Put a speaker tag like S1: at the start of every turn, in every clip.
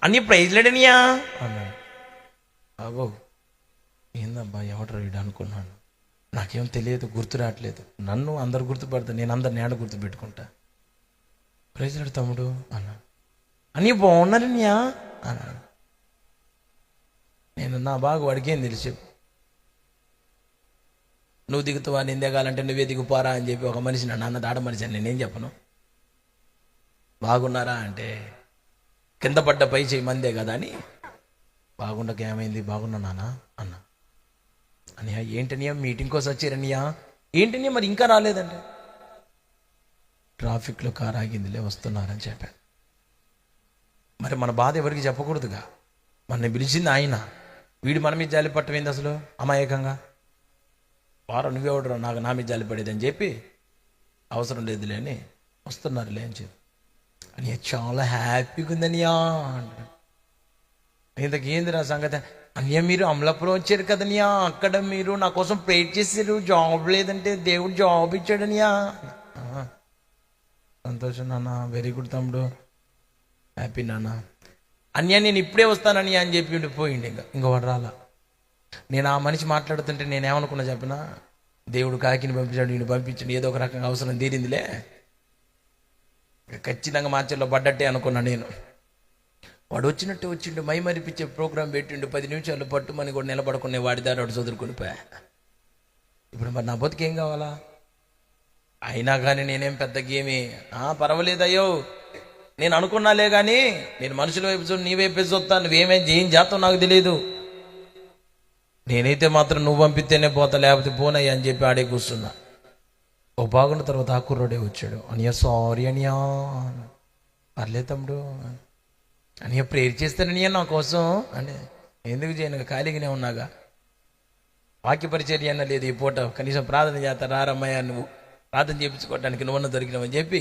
S1: అన్నీ ప్రైజ్లేడనియా అన్నాడు. అబ్బో ఏందబ్బా ఎవడరా వీడు అనుకున్నాను. నాకేం తెలియదు, గుర్తు రావట్లేదు. నన్ను అందరు గుర్తుపడతా, నేను అందరు నేడ గుర్తుపెట్టుకుంటా. ప్రైజ్లాడు తమ్ముడు అన్నాడు. అన్నీ బాగున్నారనియా అన్నాడు. నేను నా బాగా వాడికి ఏం తెలిసి, నువ్వు దిగుతావా, నేను దిగాలంటే నువ్వే దిగుపోరా అని చెప్పి ఒక మనిషి నన్ను అన్నది. ఆడ మనిషి అని నేనేం చెప్పను. బాగున్నారా అంటే కింద పడ్డ పై చేయి మందే కదా అని, బాగుండక ఏమైంది, బాగున్నా నాన్న అన్న. అనియా ఏంటనియా మీటింగ్ కోసం వచ్చారనియా, ఏంటనియా మరి ఇంకా రాలేదంటే, ట్రాఫిక్లో కారు ఆగిందిలే వస్తున్నారని చెప్పాను. మరి మన బాధ ఎవరికి చెప్పకూడదుగా, మనని పిలిచింది ఆయన. వీడు మన మీద జాలి పట్టమైంది అసలు అమాయకంగా. వారం నువ్వెవడరా నాకు నా మీద జాలి పడేది అని చెప్పి, అవసరం లేదులే అని వస్తున్నారులే అని చెప్పి అని చాలా హ్యాపీగా ఉందనియా అంటాడు. ఇంతకేందిరా సంగతి అనియా, మీరు అమలాపురం వచ్చారు కదనియా, అక్కడ మీరు నా కోసం ప్రేర్ చేశారు, జాబ్ లేదంటే దేవుడు జాబ్ ఇచ్చాడనియా. సంతోషం నాన్న, వెరీ గుడ్ తమ్ముడు, హ్యాపీ నాన్న. అన్యా నేను ఇప్పుడే వస్తానని అని చెప్పి పోయింది. ఇంకా వాడు రాలా. నేను ఆ మనిషి మాట్లాడుతుంటే నేనేమనుకున్నా చెప్పినా, దేవుడు కాకిని పంపించాడు, నేను పంపించాడు, ఏదో ఒక రకంగా అవసరం తీరిందిలే, ఖచ్చితంగా మార్చల్లో పడ్డట్టే అనుకున్నా నేను. వాడు వచ్చినట్టు వచ్చిండు, మై మరిపించే ప్రోగ్రాం పెట్టిండు, 10 నిమిషాలు పట్టుమని కూడా నిలబడుకునే వాడి దారి వాడు చదువుకుని పోయా. ఇప్పుడు మరి నా బతుకేం కావాలా? అయినా కానీ నేనేం పెద్ద గేమి పర్వాలేదయ్యో, నేను అనుకున్నాలే కానీ నేను మనుషుల వైపు చూడు, నీ వైపు చూస్తాను, నువ్వేమేం ఏం చేస్తావు నాకు తెలియదు. నేనైతే మాత్రం నువ్వు పంపిస్తేనే పోతా, లేకపోతే పోనయ్యా అని చెప్పి ఆడే కూర్చున్నా. ఓ బాగున్న తర్వాత ఆ కుర్రోడే వచ్చాడు. అనియా సారీ అనియా, పర్లేదు తమ్ముడు అనియా, ప్రేర్ చేస్తాననియా నా కోసం అంటే. ఎందుకు చేయను, ఖాళీగానే ఉన్నాగా, వాక్య పరిచర్య అన్న లేదు ఈ పూట, కనీసం ప్రార్థన చేస్తా రారమ్మయ్యా, నువ్వు ప్రార్థన చేయించుకోవడానికి నువ్వన్న దొరికినావని చెప్పి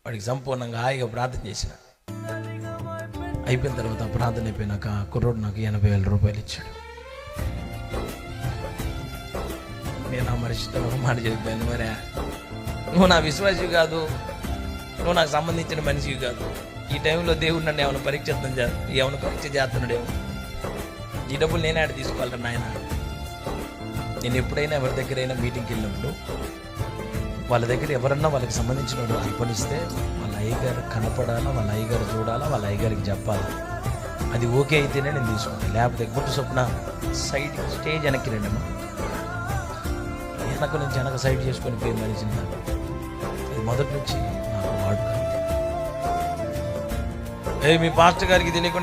S1: వాడికి సంపూర్ణంగా హాయిగా ప్రార్థన చేసిన. అయిపోయిన తర్వాత ప్రార్థన అయిపోయినాక కుర్రోడు నాకు 80,000 రూపాయలు ఇచ్చాడు. నేను ఆ మనిషితో ఒక మాట చెప్పాను, మరే నువ్వు నా విశ్వాసి కాదు, నువ్వు నాకు సంబంధించిన మనిషివి కాదు. ఈ టైంలో దేవుడు నన్ను ఏమైనా పరీక్ష చేస్తున్నాడేమో, ఈ డబ్బులు నేనే ఆడ తీసుకోవాలరా నాయన. నేను ఎప్పుడైనా ఎవరి దగ్గరైనా మీటింగ్కి వెళ్ళినప్పుడు వాళ్ళ దగ్గర ఎవరన్నా వాళ్ళకి సంబంధించిన వాడు అర్పణిస్తే వాళ్ళ అయ్యగారు కనపడాలా, వాళ్ళ అయ్యగారు చూడాలా, వాళ్ళ అయ్యగారికి చెప్పాలి. అది ఓకే అయితేనే నేను తీసుకుంటాను, లేకపోతే గుర్తు చొప్పున సైడ్ స్టేజ్ వెనక్కి రండమ్మా, వెనక నుంచి వెనక సైడ్ చేసుకొని పోయి మనిషిని. అది మొదటి నుంచి నాకు వాడు. మీ పాస్టర్ గారికి తెలియకుండా